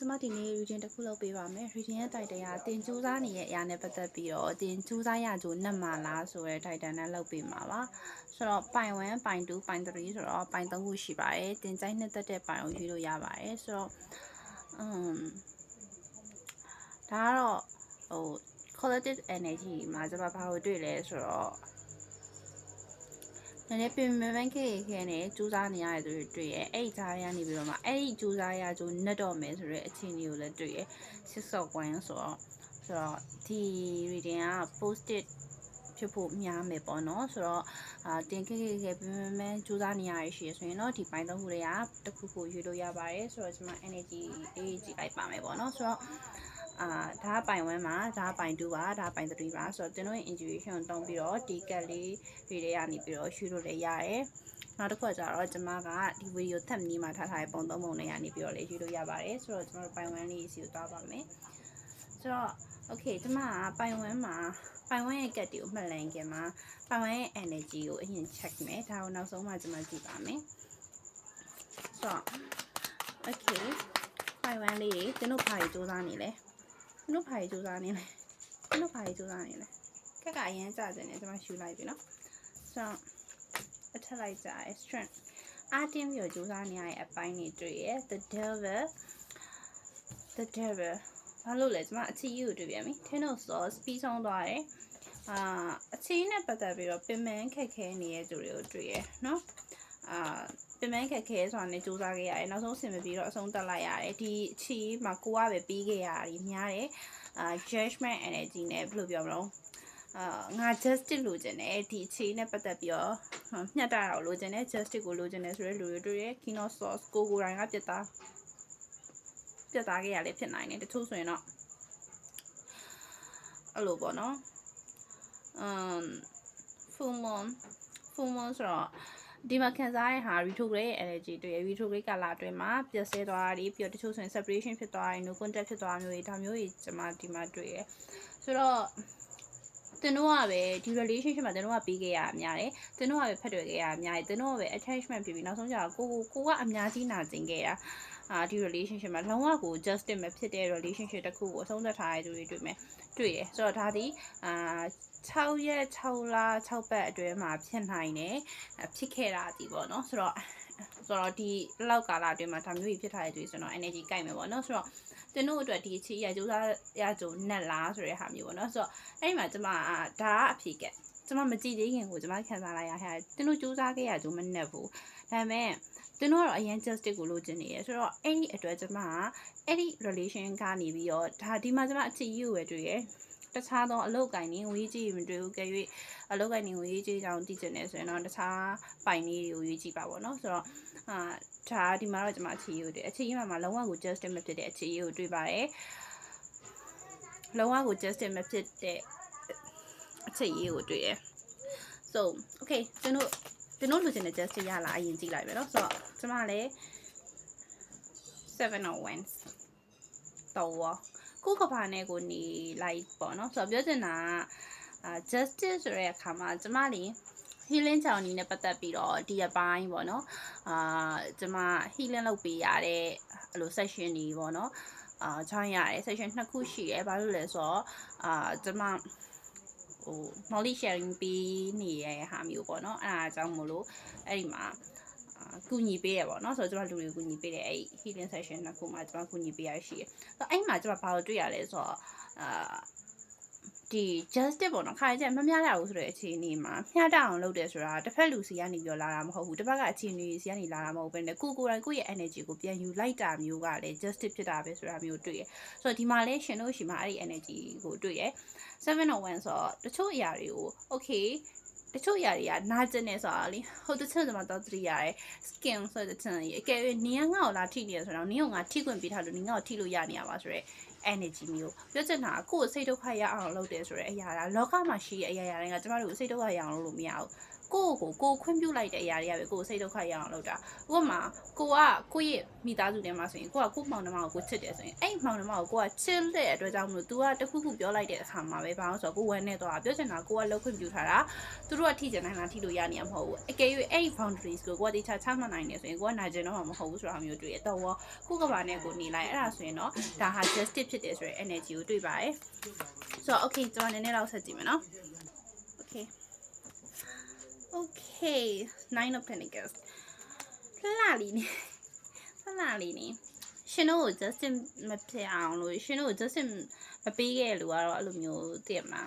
ကျွန်မဒီနေ့ reading တစ်ခုလုပ်ပေးပါမယ် reading ရဲ့ title ကတင်ကြိုးစားနေတဲ့အရာနဲ့ပတ်သက်ပြီးတော့တင်ကြိုးစားရကြိုးနှက်မှာလားဆိုတဲ့ title နဲ့လုပ်ပေးမှာပါဆိုတော့ပိုင်1ပိုင်2ပိုင်3ဆိုတော့ပိုင်3ခုရှိပါတယ်တင်ကြိုက်နှစ်သက်တဲ့ပိုင်ကိုရွေးလို့ရပါတယ်ဆိုတော့ဒါကတော့collective energy မှာကျွန်မဘာလို့တွေ့လဲဆိုတော့နည်းနည်းပြင်မပန်းခဲ့နဲ့စူးစမ်းနေရတယ်ဆိုတွေ့ရဲအဲ့ဒီကြားရနေပြီးတော့မှအဲ့ဒီစူးစမ်းရကြိုးနှက်တော့မယ်ဆိုတဲ့အခြေအနေကိုလည်းတွေ့ရဲ6 of Wands ဆိုတော့ဒီ reading က post-it ဖြစ်ဖို့များမယ်ပေါ့နော်ဆိုတော့တင်ခဲ့ပြင်မပန်းစူးစမ်းနေရရှိရဆိုရင်တော့ဒီပိုင်းသုံးခုတွေကတစ်ခုခုရွေးလို့ရပါတယ်ဆိုတော့ကျွန်မ energy လေးကြည့်လိုက်ပါမယ်ပေါ့နော်ဆိုတော့ဒါပိုင်1မှာဒါပိုင်2ပါဒါပိုင်3ပါဆိုတော့ကျွန်တော်ရဲ့ intuition ကိုတုံးပြီးတော့ဒီကက်လေးတွေတွေကနေပြီးတော့ရှုလို့လည်းရတယ်နောက်တစ်ခုကျတော့ကျွန်မကဒီဗီဒီယိုထပ်နီးမှာထားထားတဲ့ပုံသုံးပုံတွေကနေပြီးတော့လည်းရှုလို့ရပါတယ်ဆိုတော့ကျွန်တော်တို့ပိုင်1လေးစီကိုသွားပါမယ်ဆိုတော့ okay ကျွန်မကပိုင်1မှာပိုင်1ရဲ့ကက်တွေကိုမှတ်လည်ခင်မှာပိုင်1ရဲ့ energy ကိုအရင် check မယ်ဒါကိုနောက်ဆုံးမှကျွန်မကြည့်ပါမယ်ဆိုတော့ okay ပိုင်1လေးကျွန်တော်ဘာကြီးစူးစမ်းနေလဲကျွန်တော်ဘာကြီးစူးစမ်းနေလဲကက်ကအရင်ကြတယ်ねကျွန်မရှူလိုက်ပြီနော်ဆိုတော့အထက်လိုက်ကြရ strength အတင်းပြီးတော့စူးစမ်းနေရတဲ့အပိုင်းတွေတွေ့ရ the devil ဘာလို့လဲကျွန်မအချီကြီးကိုတွေ့ပြန်ပြီ ten of swords ပြီးဆုံးသွားတယ်အချီနဲ့ပတ်သက်ပြီးတော့ပင်မခက်ခဲနေတဲ့သူတွေကိုတွေ့ရနော်ပင်မခက်ခဲဆိုတာနဲ့စူးစမ်းခဲ့ရတယ်နောက်ဆုံးဆင်မပြီးတော့အဆုံးတက်လိုက်ရတယ်ဒီအချီမှာကိုကပဲပြီးခဲ့ရတယ်များတယ်judgment energy နဲ့ဘယ်လိုပြောမလို့ငါ justice လိုချင်တယ်ဒီအချီနဲ့ပတ်သက်ပြီးတော့မျှတတာကိုလိုချင်တယ် justice ကိုလိုချင်တယ်ဆိုတဲ့လူတွေတွေ့ရ king of swords ကိုယ်တိုင်ကပြတ်သားခဲ့ရလေဖြစ်နိုင်တယ်တချို့ဆိုရင်တော့အဲ့လိုပေါ့နော်full moon ဆိုတော့ဒီမှာခံစားရတဲ့ဟာ retrograde energy တွေ့ရ retrograde ကာလအတွင်းမှာပြည့်စဲသွားတာပြီးတော့တချို့ဆိုရင် separation ဖြစ်သွားတယ် no contact ဖြစ်သွားမျိုးတွေဒါမျိုးတွေကျွန်မဒီမှာတွေ့ရဆိုတော့တင်တို့ကပဲဒီ relationship မှာတင်တို့ကပြီးခဲ့ရအများတယ်တင်တို့ကပဲဖက်တွေ့ခဲ့ရအများတယ်တင်တို့ကပဲ attachment ဖြစ်ပြီးနောက်ဆုံးကျတော့ကိုကအများကြီးနာကျင်ခဲ့တာဒီ relationship မှာလုံးဝကို justice မဖြစ်တဲ့ relationship တစ်ခုကိုအဆုံးသတ်ထားရတဲ့သူတွေတွေ့ရဆိုတော့ဒါဒီ6ရက်6လ6ပတ်အတွင်းမှာဖြစ်နိုင်တယ်ဖြစ်ခဲ့တာဒီပေါ့နော်ဆိုတော့ဒီလောက်ကာလအတွင်းမှာဒါမျိုးကြီးဖြစ်ထားတဲ့သူတွေဆိုတော့ energy ကိုက်မယ်ပေါ့နော်ဆိုတော့တင်တို့အတွက်ဒီအခြေရကြိုးစားရကြိုးနဲ့လားဆိုတဲ့ဟာမျိုးပေါ့နော်ဆိုတော့အဲ့ဒီမှာကျွန်မဒါကအဖြေကကျွန်မမကြည့်သေးခင်ကိုကျွန်မခံစားလိုက်ရတဲ့တင်တို့ကြိုးစားခဲ့ရကြိုးမနဲ့ဘူးဒါပေမဲ့တင်တို့ကတော့အရင် justice ကိုလိုချင်နေရဆိုတော့အဲ့ဒီအတွက်ကျွန်မအဲ့ဒီ relation ကနေပြီးတော့ဒါဒီမှာကျွန်မအခြေကြီးကိုပဲတွေ့ရတခြားသောအလုပ်ကိုင်နေဝေးကြည့်မတွေ့ဘူးကြ၍အလုပ်ကိုင်နေဝေးကြည့်ကြောင်းသိချင်နေဆိုရင်တော့တခြားပိုင်လေးတွေကိုရွေးကြည့်ပါပေါ့နော်ဆိုတော့ဒါဒီမှာတော့ကျွန်မအခြေကြီးကိုတွေ့အခြေကြီးမှာလုံးဝကို justice မဖြစ်တဲ့အခြေကြီးကိုတွေ့ပါတယ်လုံးဝကို justice မဖြစ်တဲ့အခြေကြီးကိုတွေ့ရ so okay ကျွန်တော်လူချင်တဲ့ justice ရလာအရင်ကြည့်လိုက်မယ်နော်ဆိုတော့ကျွန်မလည်း 7 of Wands တော့ကိုကဘာနဲ့ကိုနေလိုက်ပေါ့နော်ဆိုတော့ပြောချင်တာကjustice ဆိုတဲ့အခါမှာကျွန်မလေး healing journey နဲ့ပတ်သက်ပြီးတော့ဒီအပိုင်းပေါ့နော်ကျွန်မ healing လုပ်ပေးရတဲ့အဲ့လို session တွေပေါ့နော်join ရတယ် session 2ခုရှိတယ်ဘာလို့လဲဆိုတော့ကျွန်မknowledge sharing ပေးနေတဲ့ဟာမျိုးပေါ့နော်အဲ့ဒါအကြောင်းမို့လို့အဲ့ဒီမှာကူညီပေးရပေါ့နော်ဆိုတော့ကျွန်တော်လူတွေကိုကူညီပေးတယ်အဲ့ healing session နှစ်ခုမှာကျွန်တော်ကူညီပေးရရှိတယ်ဆိုတော့အဲ့မှာကျွန်တော်ဘာလို့တွေ့ရလဲဆိုတော့ဒီ justice ပေါ့နော်ခါကြမမျှတဘူးဆိုတဲ့အခြေအနေမှာမျှတအောင်လုပ်တယ်ဆိုတာတစ်ဖက်လူစီကနေပြောလာတာမဟုတ်ဘူးတစ်ဖက်ကအခြေအနေစီကနေလာတာမဟုတ်ဘဲနဲ့ကိုယ်တိုင်ကိုယ့်ရဲ့ energy ကိုပြန်ယူလိုက်တာမျိုးကလည်း justice ဖြစ်တာပဲဆိုတာမျိုးတွေ့ရဆိုတော့ဒီမှာလဲရှင်တို့ရှိမှာအဲ့ဒီ energy ကိုတွေ့ရ7 of Wands ဆိုတော့တချို့အရာတွေကို okay တချို့အရာတွေကနာကျင်နေဆိုတာလေဟိုတချို့ကျွန်မတော့သတိရတယ် skin ဆိုတဲ့ချင်အကယ်၍နင်းငါ့ကိုလာထိနေရဆိုတော့နင်းကငါထိခွင့်ပေးထားလို့နင်းငါ့ကိုထိလို့ရနေရပါဆိုတော့ energy မျိုးပြောချင်တာကိုယ်စိတ်ဒုက္ခရအောင်လုပ်တယ်ဆိုတဲ့အရာကလောကမှာရှိတဲ့အရာတိုင်းကကျမတို့စိတ်ဒုက္ခရအောင်လုပ်လို့မရဘူး ကိုခွင့်ပြုလိုက်တဲ့အရာတွေကပဲကိုစိတ်ဒုက္ခရအောင်လုပ်တာဥပမာကိုရဲ့မိသားစုထဲမှာဆိုရင်ကိုမောင်နှမကိုချစ်တယ်ဆိုရင်အဲ့မောင်နှမကိုချစ်တဲ့အတွက်ကြောင့်မလို့ तू ကတခုခုပြောလိုက်တဲ့အခါမှာပဲဘာလို့ဆိုတော့ကိုဝမ်းနေတော့ပြောချင်တာကိုလှုပ်ခွင့်ပြုထားတာသူတို့ကထိချင်နိုင်လားထိလို့ရနေမှာမဟုတ်ဘူးအကယ်၍အဲ့ boundaries ကိုတေချာချမှတ်နိုင်နေဆိုရင်ကိုနာကျင်တော့မှာမဟုတ်ဘူးဆိုတာမျိုးတွေ့ရတော့ကိုကဘာနဲ့ကိုနေလိုက်အဲ့ဒါဆိုရင်တော့ဒါဟာ justice ဖြစ်တယ်ဆိုရင် energy ကိုတွေ့ပါတယ်ဆိုတော့ okay ကျွန်တော်နည်းနည်းလောက်ဆက်ကြည့်မယ်နော် okay 9 of pentacles လှလီနေရှင်တို့ကို justice မဖြစ်အောင်လို့ရှင်တို့ကို justice မပေးခဲ့လို့ကတော့အဲ့လိုမျိုးသိရမလား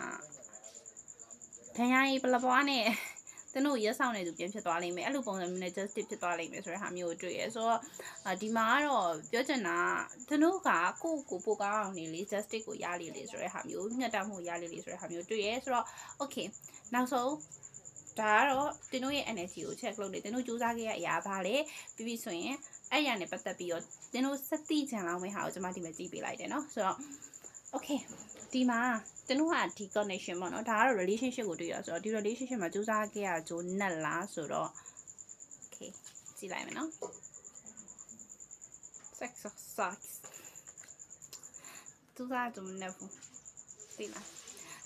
ဒဏ်ရာကြီးပလပွားနဲ့သူတို့ရက်ဆောင်နေသူပြန်ဖြစ်သွားလိမ့်မယ်အဲ့လိုပုံစံမျိုးနဲ့ justice ဖြစ်သွားလိမ့်မယ်ဆိုတဲ့ဟာမျိုးကိုတွေ့ရဆိုတော့ဒီမှာကတော့ပြောချင်တာသူတို့ကကိုပိုကောင်းအောင်နေလေ justice ကိုရလေဆိုတဲ့ဟာမျိုးညှက်တမှုရလေဆိုတဲ့ဟာမျိုးတွေ့ရဆိုတော့ okay နောက်ဆုံးဒါကတော့တင်းတို့ရဲ့ energy ကို check လုပ်နေတင်းတို့စူးစမ်းခဲ့ရအရာပါလေပြီးဆိုရင်အဲ့ရနဲ့ပတ်သက်ပြီးတော့တင်းတို့စတိချန်လောက်မဲ့ဟာကိုကျွန်မဒီမှာကြည့်ပေးလိုက်တယ်เนาะဆိုတော့ okay ဒီမှာတင်းတို့ကဒီ connection ပေါ့เนาะဒါကတော့ relationship ကိုတွေ့ရဆိုတော့ဒီ relationship မှာစူးစမ်းခဲ့ရဂျိုးနက်လားဆိုတော့ okay ကြည့်လိုက်မယ်เนาะ sex of sex စူးစမ်းကြုံနေဘူးသိလာ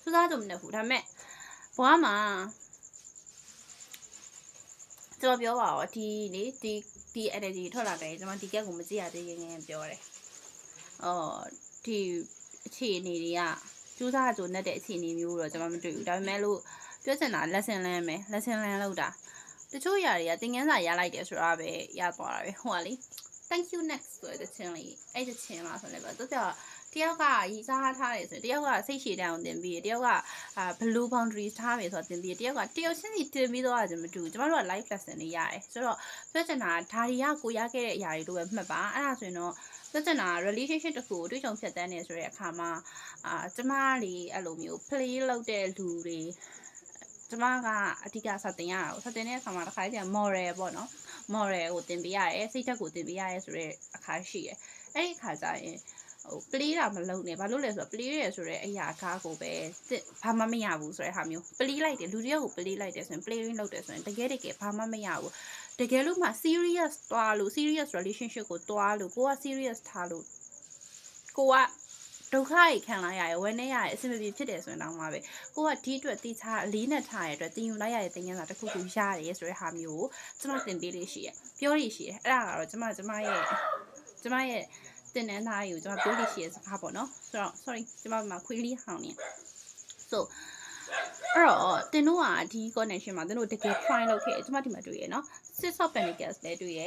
းစူးစမ်းကြုံနေဘူးဒါပေမဲ့ဘွားမှာကျွန်တော်ပြောပါတော့ဒီ energy ထွက်လာတယ်ကျွန်မဒီကက်ကိုမကြည့်ရသေးရင်ပြောတယ်ဒီအခြေအနေတွေကစူးစမ်းကြုံနေတဲ့အခြေအနေမျိုးတော့ကျွန်မမတွေ့ဘူးဒါပေမဲ့လို့ပြောချင်တာ lesson learn မယ် lesson learn လောက်တာတချို့ຢာတွေကသင်ခန်းစာရလိုက်တယ်ဆိုတာပဲရသွားတာပဲဟိုကလေ thank you next ဆိုတဲ့ချင်းလေးအဲ့ဒီချင်းလားဆိုလည်းပဲသူကတယောက်ကရီစားထားတယ်ဆိုတယောက်ကစိတ်ရှည်တအောင်တင်ပြီးတယောက်ကblue boundaries ထားမယ်ဆိုတော့တင်ပြီးတယောက်ကတယောက်ချင်းစီတင်ပြီးတော့ကျွန်မတူကျမတို့က life lesson တွေရတယ်ဆိုတော့ပြောချင်တာဒါတွေကကိုရခဲ့တဲ့အရာတွေလို့ပဲမှတ်ပါအဲ့ဒါဆိုရင်တော့ပြောချင်တာ relationship တစ်ခုကိုတွေ့ကြုံဖြတ်တန်းနေဆိုတဲ့အခါမှာကျမလေးအဲ့လိုမျိုး play လုပ်တဲ့လူတွေကျမကအဓိကစတင်ရတာကိုစတင်တဲ့အခါမှာတစ်ခါကျရင် moral ပေါ့နော် moral ကိုတင်ပေးရတယ်စိတ်ဓာတ်ကိုတင်ပေးရတယ်ဆိုတဲ့အခါရှိတယ်အဲ့ဒီအခါကျရင်play တာမလုပ်နဲ့ဘာလို့လဲဆိုတော့ play ရဆိုတဲ့အရာကားကိုပဲဘာမှမရဘူးဆိုတဲ့ဟာမျိုး play လိုက်တယ်လူတယောက်ကို play လိုက်တယ်ဆိုရင် playing လုပ်တယ်ဆိုရင်တကယ်ဘာမှမရဘူးတကယ်လို့မှ serious သွားလို့ serious relationship ကိုသွားလို့ကိုက serious ထားလို့ကိုကဒုက္ခကြီးခံလိုက်ရတယ်ဝယ်နေရတယ်အဆင်မပြေဖြစ်တယ်ဆိုရင်တော့မှာပဲကိုကဒီအတွက်တိချအလေးနဲ့ထားရတဲ့အတွက်တင်ယူလိုက်ရတဲ့တင်ငန်းစာတစ်ခုခုရတယ်ဆိုတဲ့ဟာမျိုးကိုကျွန်တော်တင်ပေးလေးရှိရပြောလို့ရှိရအဲ့ဒါကတော့ကျွန်မရဲ့တင်နန်းသားကြီးကိုကျွန်မပြောလို့ရှိရစကားပေါ့နော်ဆိုတော့ sorry ကျွန်မမှာခွေးလေးဟောင်းနေ so အဲ့တော့တင်တို့ကဒီ connection မှာတင်တို့တကယ် try လုပ်ခဲ့ကျွန်မဒီမှာတွေ့ရနော် six of pentacles လည်းတွေ့ရ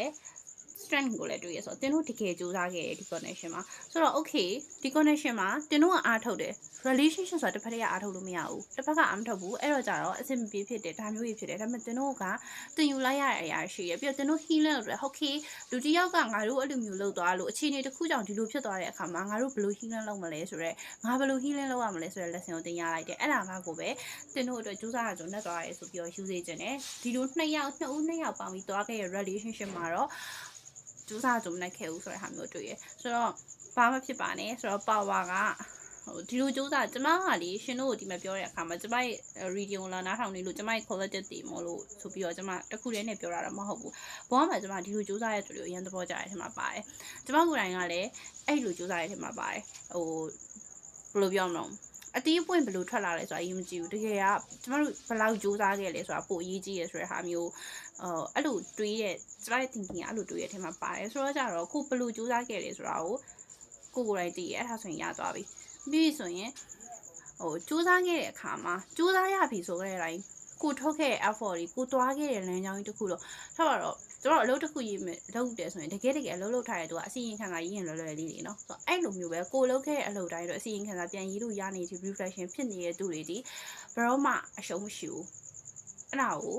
strength ကိုလည်းတွေ့ရဆိုတော့တင်တို့တကယ်ကြိုးစားခဲ့ဒီ connection မှာဆိုတော့ okay ဒီ connection မှာတင်တို့ကအားထုတ်တယ် relationship ဆိုတာတစ်ဖက်ကအားထုတ်လို့မရဘူးတစ်ဖက်ကအားမထုတ်ဘူးအဲ့တော့ကြတော့အဆင်မပြေဖြစ်တယ်ဒါမျိုးကြီးဖြစ်တယ်ဒါပေမဲ့တင်တို့ကတင်ယူလိုက်ရတဲ့အရာရှိရပြီးတော့တင်တို့ healing လုပ်တယ် okay လူတစ်ယောက်ကငါတို့အဲ့လိုမျိုးလုပ်သွားလို့အခြေအနေတစ်ခုကြောင့်ဒီလိုဖြစ်သွားတဲ့အခါမှာငါတို့ဘယ်လို healing လုပ်မလဲဆိုတော့ငါဘယ်လို healing လုပ်ရမလဲဆိုတဲ့ lesson ကိုတင်ရလိုက်တယ်အဲ့ဒါကိုပဲတင်တို့အတွက်ကြိုးစားရကြုံနဲ့သွားရဲဆိုပြီးတော့ယူစေခြင်းနဲ့ဒီလိုနှစ်ယောက်ပေါင်းပြီးသွားခဲ့ရ relationship မှာတော့ကျူးစာကြုံနဲ့ခဲ့ဦးဆိုတဲ့ဟာမျိုးတွေ့ရဆိုတော့ဘာမှဖြစ်ပါနဲ့ဆိုတော့ power ကဒီလိုကျူးစာကျမကလေရှင်တို့ကိုဒီမှာပြောတဲ့အခါမှာကျမရဲ့ radio လာနားထောင်နေလို့ကျမရဲ့ quality တည်မို့လို့ဆိုပြီးတော့ကျမတခုတည်းနဲ့ပြောတာတော့မဟုတ်ဘူးဘောမှာကျမဒီလိုကျူးစာရဲ့သူတွေကိုအရင်သဘောကျတဲ့ထဲမှာပါတယ်ကျမကိုယ်တိုင်ကလည်းအဲ့လိုကျူးစာရဲ့ထဲမှာပါတယ်ဘယ်လိုပြောမလဲအတီးပွင့်ဘယ်လိုထွက်လာလဲဆိုတာအရင်မကြည့်ဘူးတကယ်ကကျမတို့ဘယ်လောက်ကြိုးစားခဲ့လဲဆိုတာပိုအရေးကြီးရဆိုတဲ့ဟာမျိုးအဲ့လိုတွေးရဲ့ကျမရဲ့ thinking အဲ့လိုတွေးရဲ့အထက်မှာပါတယ်ဆိုတော့ကြတော့ကိုဘယ်လိုကြိုးစားခဲ့လဲဆိုတာကိုကိုယ်တိုင်သိရအဲ့ဒါဆိုရင်ရသွားပြီပြီးဆိုရင်ကြိုးစားခဲ့တဲ့အခါမှာကြိုးစားရပြီဆိုခဲ့တဲ့အတိုင်းကိုထုတ်ခဲ့တဲ့ effort တွေကိုသွားခဲ့တဲ့လမ်းကြောင်းကြီးတစ်ခုတော့ထားပါတော့ကျွန်တော်အလုပ်တစ်ခုရေးလုပ်တယ်ဆိုရင်တကယ်အလုပ်လုပ်ထားတဲ့သူကအစီရင်ခံစာရေးရင်လွယ်လေးတွေနော်ဆိုတော့အဲ့လိုမျိုးပဲကိုလုပ်ခဲ့တဲ့အလုပ်တိုင်းတော့အစီရင်ခံစာပြန်ရေးလို့ရနေပြီ reflection ဖြစ်နေတဲ့သူတွေဒီဘယ်တော့မှအရှုံးမရှိဘူးအဲ့ဒါကို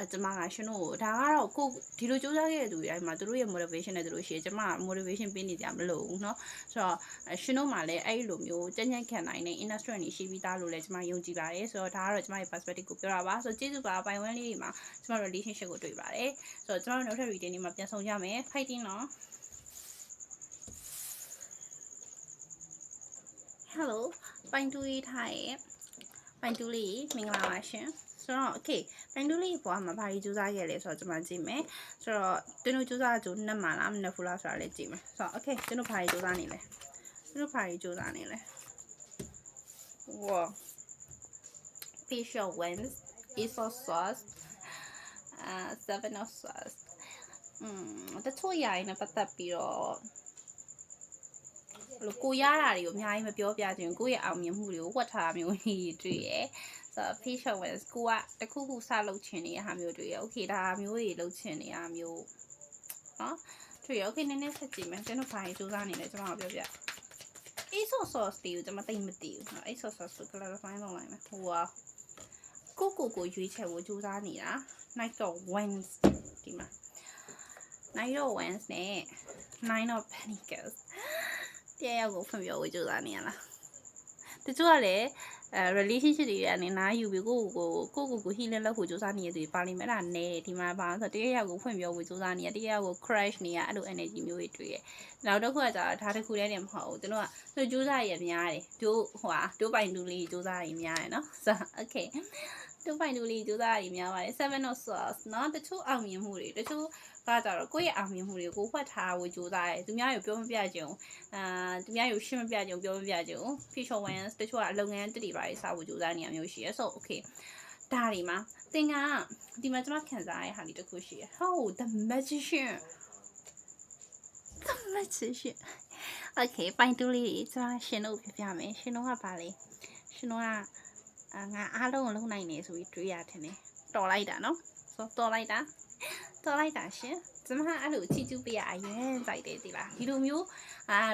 ကျမကရှင်တို့ဒါကတော့ကိုဒီလိုကြိုးစားခဲ့တဲ့သူတွေအဲ့မှာသူတို့ရဲ့ motivation နဲ့သူတို့ရှိရကျမက motivation ပေးနေကြမလို့ဘူးเนาะဆိုတော့ရှင်တို့မှလည်းအဲ့လိုမျိုးကြံ့ကြံ့ခံနိုင်တဲ့ inner strength တွေရှိပြီးသားလို့လည်းကျမယုံကြည်ပါတယ်ဆိုတော့ဒါကတော့ကျမရဲ့ perspective ကိုပြောတာပါဆိုတော့ကျေးဇူးပါပိုင်ဝန်းလေးတွေမှာကျမတို့ relationship ကိုတွေ့ပါတယ်ဆိုတော့ကျမတို့နောက်ထပ် reading တွေမှာပြန်ဆောင်ကြမယ် fighting เนาะ hello ပိုင်တူရေးထားရဲ့ပိုင်တူလေးမင်္ဂလာပါရှင် ဆိုတော့ okay ပိုင်းတူးလေးပေါ်မှာဘာကြီးစူးစမ်းခဲ့လဲဆိုတော့ကျွန်မကြည့်မယ်ဆိုတော့တင်းတို့စူးစမ်းကြိုးနှစ်မှာလားမနှစ်ဘူးလားဆိုတာလည်းကြည့်မယ်ဆိုတော့ okay တင်းတို့ဘာကြီးစူးစမ်းနေလဲတင်းတို့ဘာကြီးစူးစမ်းနေလဲ wow facial wins Asos sauce 7 of sauce တချို့ຢာရင်းနဲ့ပတ်သက်ပြီးတော့ကိုရတာတွေကိုအများကြီးမပြောပြချင်ကိုရဲ့အောင်မြင်မှုတွေကိုဝတ်ထားမျိုးကြီးတွေ့ရယ်ဆိုတော့ facial wins ကိုကတခုခုစလုပ်ချင်နေတဲ့ဟာမျိုးတွေ့ရယ် okay ဒါမျိုးတွေလုပ်ချင်နေတာမျိုးနော်တွေ့ရယ် okay နည်းနည်းဆက်ကြည့်မယ်ကျွန်တော်ဘာကြီးစူးစမ်းနေလဲကျွန်တော်ပြောပြ Asos sauce တွေကိုကျွန်မသိမသိဘူးနော် Asos sauce ကို clarify လုပ်လိုက်မယ်ဟိုကိုရွေးချက်ကိုစူးစမ်းနေတာ night of wins ဒီမှာ night of wins နဲ့ nine of pentacles တရားရောက်ကိုဖွင့်ပြဝေကြိုးစားနေရလားတချို့ကလည်းrelationship တွေကနေနားယူပြီးကို healing လုပ်ဖို့ကြိုးစားနေတဲ့သူတွေပါလိမ့်မယ်အဲ့ဒါနဲ့ဒီမှာဘာလို့ဆိုတရားရောက်ကိုဖွင့်ပြဝေကြိုးစားနေရတရားရောက်ကို crash နေရအဲ့လို energy မျိုးတွေတွေ့ရနောက်တစ်ခုကကြာဒါတစ်ခုတည်းနဲ့မဟုတ်ဘူးသူတို့ကကြိုးစားရများတယ်တို့ပိုင်တူလေးကြိုးစားရများတယ်နော်ဆိုတော့ okay တို့ပိုင်တူလေးကြိုးစားရများပါတယ် seven of swords เนาะတချို့အောင်မြင်မှုတွေတချို့ကကြတော့ကိုယ့်ရဲ့အောင်မြင်မှုတွေကိုဖတ်ထားဖို့ကြိုးစားတယ်သူများကိုပြောမပြကြဘူးသူများကိုရှင်းမပြကြဘူးပြောမပြကြဘူး facial wins တချို့ကအလုပ်ငန်းတက်တွေပါရေးစားဖို့ကြိုးစားနေရမျိုးရှိရဆို okay ဒါဒီမှာသင်ကဒီမှာကျွန်မခံစားရတဲ့ဟာလေးတစ်ခုရှိရ the magician okay ပိုင်တူလေးကျွန်တော်ရှင်တို့ပြမယ်ရှင်တို့ကပါလေရှင်တို့ကငါအားလုံးကိုလုံနိုင်နေဆိုပြီးတွေးရထင်တယ်တော်လိုက်တာနော်ဆိုတော်လိုက်တာရှင်ကျွန်မအဲ့လိုချီကျူးပေးရအရင်ကြိုက်တယ်ဒီလားဒီလိုမျိုး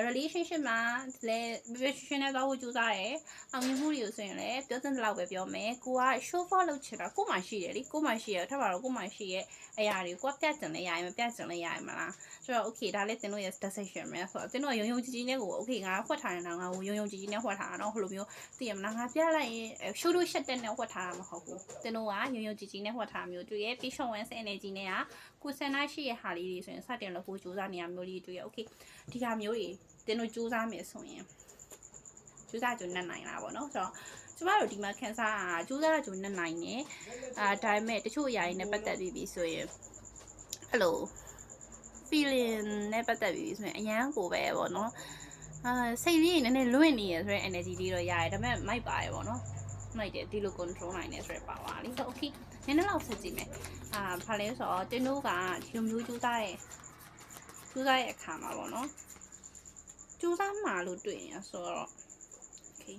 relationship မှာလဲ relationship နဲ့တော့ကြိုးစားတယ်အောင်မြင်မှုတွေကိုဆိုရင်လည်းပြောတဲ့လောက်ပဲပြောမယ်ကိုက show for လုပ်ချင်တာကိုမှရှိတယ်လေကိုမှရှိရထပ်ပါတော့ကိုမှရှိရဲ့အရာတွေကိုပြတ်ကျင်လဲရရင်မပြတ်ကျင်လဲရရင်မလားဆိုတော့ okay ဒါလည်းတင်တို့ရဲ့ decision ပဲဆိုတော့တင်တို့ကယုံကြည်နဲ့ကို okay ငါဖွက်ထားနေတာငါကိုယုံကြည်နဲ့ဖွက်ထားတာနော်ဟိုလိုမျိုးသိရမလားငါပြလိုက်ရင် show လို့ရှက်တဲ့နဲ့ဖွက်ထားတာမဟုတ်ဘူးတင်တို့ကယုံကြည်နဲ့ဖွက်ထားမျိုးတွေ့ရဲ့ patient wins energy နဲ့ကကိုစံနာရှိရဲ့ဟာလေးတွေဆိုရင်စတင်လို့ကိုစူးစမ်းနေရမျိုးလေးတွေ့ရဲ့ okay ဒီဟာမျိုးတွေတင်တို့စူးစမ်းမယ်ဆိုရင်စူးစမ်းကြနေနိုင်လားပေါ့နော်ဆိုတော့ကျမတို့ဒီမှာခန်းစားစူးစမ်းကြနေနိုင်နေဒါပေမဲ့တချို့အရာတွေနဲ့ပတ်သက်ပြီးဆိုရင်အဲ့လို feeling နဲ့ပတ်သက်ပြီးဆိုရင်အရန်ကိုပဲပေါ့နော်စိတ်လေးနည်းနည်းလွင့်နေရဆိုတဲ့ energy လေးတော့ရတယ်ဒါပေမဲ့မိုက်ပါတယ်ပေါ့နော်မိုက်တယ်ဒီလို control နိုင်နေဆိုတဲ့ power လေးဆို okay နည်းနည်းလောက်ဆက်ကြည့်မယ်ဘာလဲဆိုတော့တင်တို့ကဒီလိုမျိုးကြိုးစားရဲ့အခါမှာပေါ့နော်ကြိုးစားမှာလို့တွေ့ရင်ဆိုတော့ okay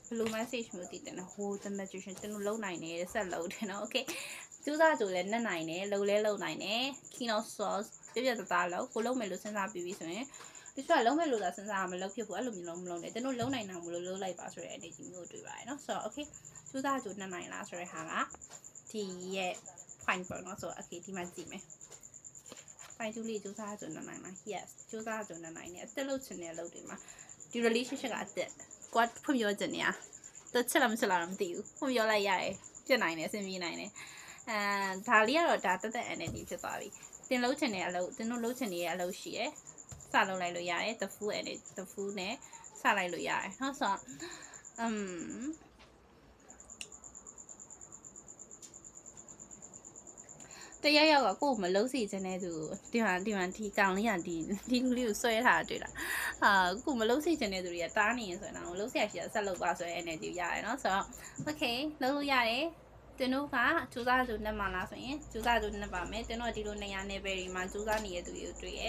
ဘယ်လို message မျိုးတည်တယ်နော် whole the magician တင်တို့လုံနိုင်နေဆက်လုံတယ်နော် okay ကြိုးစားကြလည်းနဲ့နိုင်တယ်လုံလဲလုံနိုင်တယ် king of swords ပြသားလို့ကိုလုံမယ်လို့စဉ်းစားပြီးပြီဆိုရင်တချို့ကလုံးမဲ့လို့သာစဉ်းစားမလုပ်ဖြစ်ဘူးအဲ့လိုမျိုးလုံးမလုံးနဲ့ကျွန်တော်လုံးနိုင်တာမလို့လုံးလိုက်ပါဆိုတဲ့ energy မျိုးတွေ့ပါတယ်နော်ဆိုတော့ okay စူးစမ်းကြနှစ်နိုင်လားဆိုတဲ့ဟာကဒီရဲ့ point ပေါ့နော်ဆိုတော့ okay ဒီမှာကြည့်မယ် point 2လေးစူးစမ်းကြနှစ်နိုင်လား yes စူးစမ်းကြနှစ်နိုင်နဲ့အသက်လို့ချင်တဲ့အလုပ်တွေမှာဒီ relationship ကအသက်ကိုဖွင့်ပြောချင်နေတာတစ်ချက်လားမချက်လားမသိဘူးဖွင့်ပြောလိုက်ရတယ်ပြတ်နိုင်တယ်အဆင်ပြေနိုင်တယ်ဒါလေးကတော့ဒါတက် energy ဖြစ်သွားပြီတင်လုံးချင်တဲ့အလုပ်တင်တို့လုံးချင်နေတဲ့အလုပ်ရှိရယ်စလုံးလိုက်လို့ရတယ် the full energy the full နဲ့စလိုက်လို့ရတယ်เนาะဆိုတော့တရရောက်ကကိုယ်မလုံးစီခြင်းတဲ့သူဒီမှာဒီကောင်လေးကဒီလူလေးကိုဆွဲထားတွေ့လားကိုယ်မလုံးစီခြင်းတဲ့သူတွေကတားနေရင်ဆိုရင်တော့လုံးစီရရှိရဆက်လုပ်ပါဆိုရင် energy ရတယ်เนาะဆိုတော့ okay လုံးလို့ရတယ်တင်တို့ကစူးစမ်းကြနှစ်မှာလားဆိုရင်စူးစမ်းကြနှစ်ပါမယ်တင်တို့ကဒီလိုနေရာနယ်ပယ်တွေမှာစူးစမ်းနေတဲ့သူတွေကိုတွေ့ရ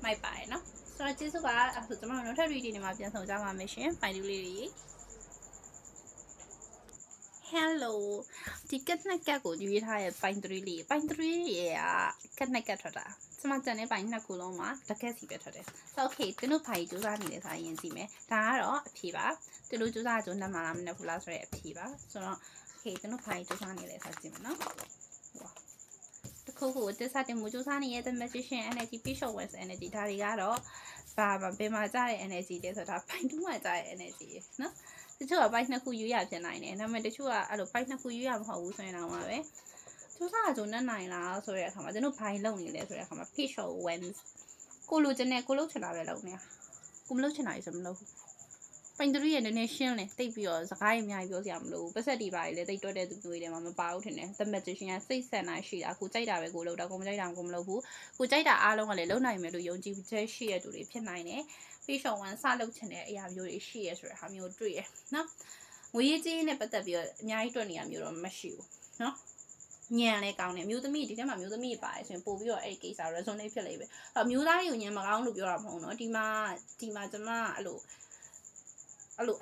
မိုက်ပါတယ်เนาะဆိုတော့ကျေးဇူးပါအခုကျွန်တော်တို့နောက်ထပ် reading တွေမှာပြန်ဆောင်ကြပါမယ်ရှင်ပိုင်တူလေးတွေ hello ဒီကက်နက်ကက်ကိုရွေးထားရဲ့ပိုင်တူလေးရဲ့ကက်နက်ကက်ထွက်တာကျွန်မကြံတဲ့ပိုင်နှစ်ခုလုံးမှာတကက်စီပဲထွက်တယ်ဆိုတော့ okay တင်တို့ဘာကြီးစူးစမ်းနေလဲဆိုရင်ကြည့်မယ်ဒါကတော့အဖြေပါတင်တို့စူးစမ်းကြနှစ်မှာလားမနှစ်ဘူးလားဆိုတဲ့အဖြေပါဆိုတော့ okay တင်တို့ဘာကြီးစူးစမ်းနေလဲဆိုကြည့်မယ်နော်တခုခုတစ်စတင်မူစူးစမ်းနေတဲ့ the magician energy facial wins energy ဒါတွေကတော့ဘယ်မှာကြားတဲ့ energy လဲဆိုတာပိုင်တူးမှာကြားတဲ့ energy နော်တချို့ကပိုက်နှစ်ခုယူရဖြစ်နိုင်တယ်ဒါပေမဲ့တချို့ကအဲ့လိုပိုက်နှစ်ခုယူရမဟုတ်ဘူးဆိုရင်တော့မှာပဲစူးစမ်းကြုံနဲ့နိုင်လားဆိုတဲ့အခါမှာကျွန်တော်ဘိုင်လုံနေလဲဆိုတဲ့အခါမှာ facial wins ကိုလိုချင်တဲ့ကိုလုပ်ချင်တာပဲလုပ်နေတာကိုမလုပ်ချင်တာကြီးဆိုမလုပ်ဘူး ပိုင်း3ရဲ့နည်းနည်းရှင်းလဲတိတ်ပြီးတော့စကားအများကြီးပြောစရာမလိုဘူးပတ်သက်တီပါလေတိတ်တွက်တဲ့သူတွေထဲမှာမပါဘူးထင်တယ် The Magician ကစိတ်ဆန္ဒရှိတာကိုကြိုက်တာပဲကိုလုပ်တာကိုမကြိုက်တာကိုမလုပ်ဘူးကိုကြိုက်တာအားလုံးကလည်းလုံနိုင်မယ်လို့ယုံကြည်ချက်ရှိရတဲ့သူတွေဖြစ်နိုင်တယ်ပြီးရှောင်းဝန်စလုပ်ချင်တဲ့အရာမျိုးတွေရှိရဆိုတဲ့ဟာမျိုးတွေ့ရနော်ငွေကြီးနဲ့ပတ်သက်ပြီးတော့အများကြီးတွက်နေရမျိုးတော့မရှိဘူးနော်ညံလဲကောင်းတယ်မျိုးသမီးဒီထဲမှာမျိုးသမီးပါတယ်ဆိုရင်ပို့ပြီးတော့အဲ့ဒီကိစ္စ resonate ဖြစ်လိမ့်မယ်မျိုးသားတွေကိုညံမကောင်းလို့ပြောတာမဟုတ်နော်ဒီမှာကျွန်မ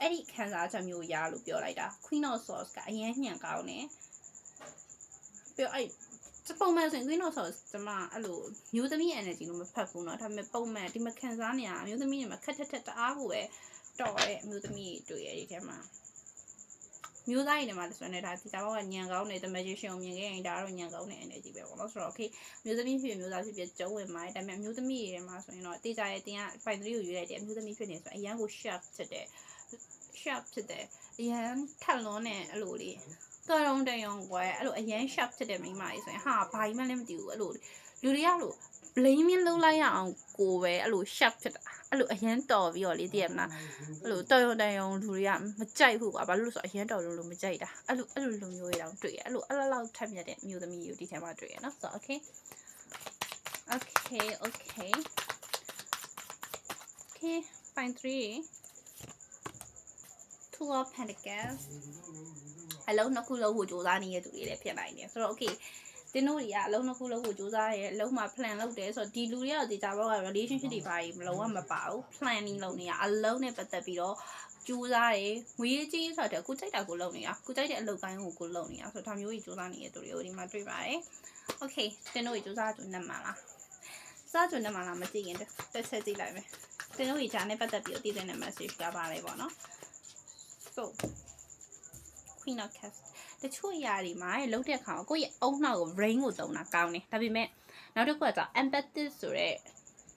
အဲ့ဒီခံစားချက်မျိုးရလို့ပြောလိုက်တာ Queen of Swords ကအရင်ညံကောင်းတယ်ပြီးတော့အဲ့ပုံမှန်ဆိုရင် Queen of Swords ကျွန်မအဲ့လိုမျိုးသမီး energy လို့မဖတ်ဘူးเนาะဒါပေမဲ့ပုံမှန်ဒီမှာခံစားနေရအမျိုးသမီးတွေမှာခက်ထက်တအားကိုပဲတော်တဲ့အမျိုးသမီးတွေတွေ့ရဒီထဲမှာမျိုးသားတွေနဲ့မှဆိုရင်ဒါဒီတာဘောကညံကောင်းတယ် The Magician ကိုမြင်ခဲ့ရင်ဒါတော့ညံကောင်းတဲ့ energy ပဲပေါ့နော်ဆိုတော့ okay မျိုးသမီးဖြစ်မျိုးသားဖြစ်ကျုံးဝင်ပါတယ်ဒါပေမဲ့မျိုးသမီးတွေမှာဆိုရင်တော့တေချာရဲ့တင်ကပိုင်3ကိုရွေးလိုက်တယ်အမျိုးသမီးဖြစ်နေဆိုအရန်ကို sharp ဖြစ်တယ်အရန်ထက်လွန်းတဲ့အဲ့လိုလေးတော်ရုံတရုံကွယ်အဲ့လိုအရန် sharp ဖြစ်တဲ့မိန်းမကြီးဆိုရင်ဟာဘာကြီးမှလည်းမသိဘူးအဲ့လိုလူတွေကလို့ blame လုပ်လိုက်ရအောင်ကိုပဲအဲ့လို sharp ဖြစ်တာအဲ့လိုအရန်တော်ပြီးတော့လေသိရမလားအဲ့လိုတော်ရုံတရုံလူတွေကမကြိုက်ဘူးကွာဘာလို့လဲဆိုအရန်တော်လို့မကြိုက်တာအဲ့လိုလူမျိုးတွေတောင်တွေ့ရအဲ့လိုလောက်ထက်မြက်တဲ့မျိုးသမီးကိုဒီထဲမှာတွေ့ရနော်ဆိုတော့ okay fine 3 Two of Pentacles အလုံးနှစ်ခုလုံးကိုစူးစမ်းနေတဲ့သူတွေလည်းဖြစ်နိုင်တယ်ဆိုတော့ okay တင်းတို့တွေကအလုံးနှစ်ခုလုံးကိုစူးစမ်းရဲအလုံးမှာ plan လုပ်တယ်ဆိုတော့ဒီလူတွေကတော့ဒီကြတော့ relationship တွေဘာကြီးမလုံးဝမပါဘူး planning လုပ်နေရအလုံးနဲ့ပတ်သက်ပြီးတော့စူးစမ်းတယ်ငွေကြီးဆိုတော့ကိုကြိုက်တာကိုလုပ်နေတာကိုကြိုက်တဲ့အလုပ်ကိုင်းကိုလုပ်နေတာဆိုတော့ဒါမျိုးကြီးစူးစမ်းနေတဲ့သူတွေကိုဒီမှာတွေ့ပါတယ် okay တင်းတို့တွေစူးစမ်းသူနဲ့မှာလားစားကြနေမှာလားမကြည့်ရင်တစ်ချက်ကြည့်လိုက်မယ်တင်းတို့ကြီးဂျာနဲ့ပတ်သက်ပြီးတော့တည်တဲ့ message ကပါလေပေါ့နော်So Queen of Cups တချို့ຢာတွေမှာလှုပ်တဲ့အခါကိုယ့်ရဲ့အုံနှောက်ကို brain ကိုသုံးတာကောင်းတယ်ဒါပေမဲ့နောက်တစ်ခုက empathy ဆိုတဲ့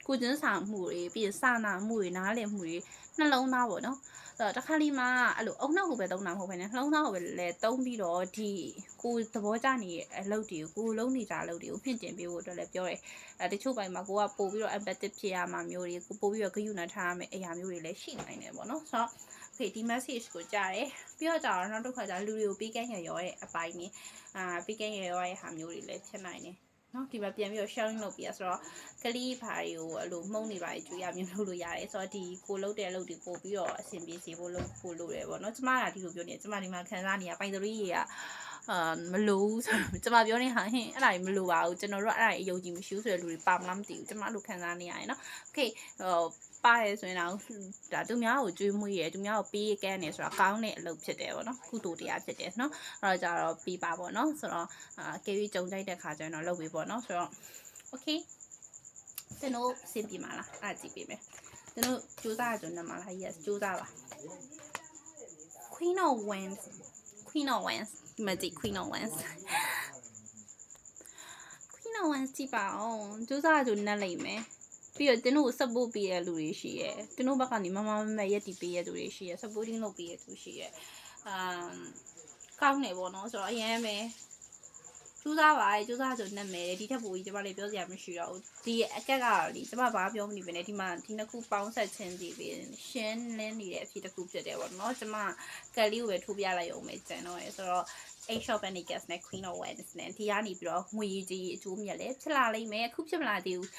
ကိုကျင်းစာမှုတွေပြီးစာနာမှုတွေနားလည်မှုတွေနှလုံးသားပေါ့နော်အဲ့တော့တစ်ခါလီမှာအဲ့လိုအုံနှောက်ကိုပဲသုံးတာမဟုတ်ဘဲနဲ့နှလုံးသားကိုပဲလည်းသုံးပြီးတော့ဒီကိုသဘောကျနေတဲ့အလုပ်တွေကိုလုံးနေကြအလုပ်တွေကိုဖြင့်တင်ပေးဖို့အတွက်လည်းပြောတယ်တချို့ပိုင်းမှာကိုကပို့ပြီးတော့ empathy ဖြစ်ရမှာမျိုးတွေကိုပို့ပြီးတော့ဂရုဏာထားရမယ့်အရာမျိုးတွေလည်းရှိနိုင်တယ်ပေါ့နော်ဆိုတော့okay ဒီ message ကိုကြားတယ်ပြီးတော့ကြာတော့နောက်တစ်ခါကျလူတွေကိုပေးကမ်းရရောရဲ့အပိုင်းနေပေးကမ်းရရောရဲ့ဟာမျိုးတွေလည်းဖြစ်နိုင်တယ်နော်ဒီမှာပြန်ပြီးတော့ sharing လုပ်ပြရဆိုတော့ကလေးဘာတွေကိုအဲ့လိုမှုန်းနေပါကြွေးရမျိုးလုပ်လို့ရတယ်ဆိုတော့ဒီကိုလုပ်တဲ့အလုပ်တွေပို့ပြီးတော့အဆင်ပြေစေဖို့လုပ်ဖို့လိုတယ်ပေါ့နော်ကျမကဒီလိုပြောနေကျမဒီမှာခံစားနေရပိုင်3တွေကမလို့ဆိုတော့ကျမပြောနေဟာဟင်အဲ့ဒါကြီးမလို့ပါဘူးကျွန်တော်တို့အဲ့ဒါကြီးအယုံကြည်မရှိဘူးဆိုတဲ့လူတွေပါမလားမသိဘူးကျမတို့ခံစားနေရတယ်နော် okay ပါတယ်ဆိုရင်တော့ဒါသူများကိုကျွေးမွေးရသူများကိုပေးကမ်းနေဆိုတာကောင်းတဲ့အလုပ်ဖြစ်တယ်ပေါ့နော်ကုသိုလ်တရားဖြစ်တယ်နော်အဲ့တော့ကြတော့ပြီးပါပေါ့နော်ဆိုတော့ကေဗီကြုံကြိုက်တဲ့ခါကျရင်တော့လုပ်ပေးပေါ့နော်ဆိုတော့ okay ကျွန်တော်စင်ပြမှာလားအားကြည့်ပေးမယ်ကျွန်တော်စူးစမ်းကြနေမှာလား yes စူးစမ်းပါ Queen of Wands ဒီမှာကြည့် Queen of Wands ကြည့်ပါအောင်စူးစမ်းကြနေလိမ့်မယ်ပြီးတော့တင်းတို့ support ပေးရလူတွေရှိရဲတင်းတို့ဘက်ကနေမမရက်တီပေးရသူတွေရှိရဲ supporting လုပ်ပေးရသူရှိရဲကောင်းနေပေါ့နော်ဆိုတော့အရင်ပဲစူးစမ်းပါစူးစမ်းဆိုနဲ့မယ်ဒီထက်ပိုပြီးကျမလေးပြောစရာမရှိတော့ဘူးဒီအကက်ကလေကျမဘာပြောမနေပဲနဲ့ဒီမှာဒီနှစ်ခုပေါင်းဆက်ခြင်းစီပြီးရှင်းလင်းနေတဲ့အဖြစ်တစ်ခုဖြစ်တယ်ပေါ့နော်ကျမကယ်လေးကိုပဲထိုးပြလိုက်အောင်ပဲကျန်တော့ရယ်ဆိုတော့ Ace of Pentacles နဲ့ Queen of Wands နဲ့ဒီကနေပြီးတော့ငွေကြီးအကျိုးမြတ်လဲဖြစ်လာလိမ့်မယ်အခုဖြစ်မလာသေးဘူး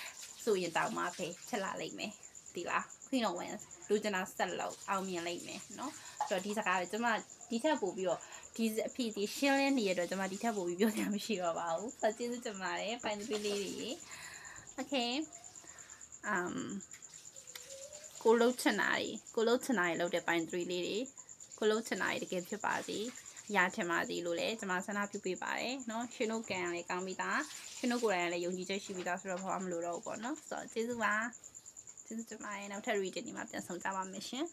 ဆိုရင်တောင်မှပဲဖြစ်လာလိမ့်မယ်ဒီလား Queen of Wands လူကျင်တာဆက်လို့အောင်မြင်လိမ့်မယ်เนาะဆိုတော့ဒီစကားပဲကျမဒီထက်ပို့ပြီးတော့ဒီအဖြစ်ဒီရှင်းလင်းနေရတော့ကျမဒီထက်ပို့ပြီးပြောစရာမရှိတော့ပါဘူးဆိုတော့ကျေးဇူးတင်ပါတယ်ဖိုင်သပီးလေးတွေ okay ကိုလုံးချင်တာတွေလုပ်တဲ့ပိုင်း3လေးတွေကိုလုံးချင်တာတွေတကယ်ဖြစ်ပါစေရထင်ပါစေလို့လည်းကျွန်မဆန္ဒပြုပေးပါတယ်เนาะရှင်တို့ကံလည်းကောင်းပြီးသားရှင်တို့ကိုယ်တိုင်လည်းယုံကြည်ချက်ရှိပြီးသားဆိုတော့ဘာမှမလိုတော့ဘူးပေါ့เนาะဆိုတော့ကျေးဇူးပါကျေးဇူးတင်ပါတယ်နောက်ထပ် reading ဒီမှာပြန်ဆောင်ကြပါမယ်ရှင်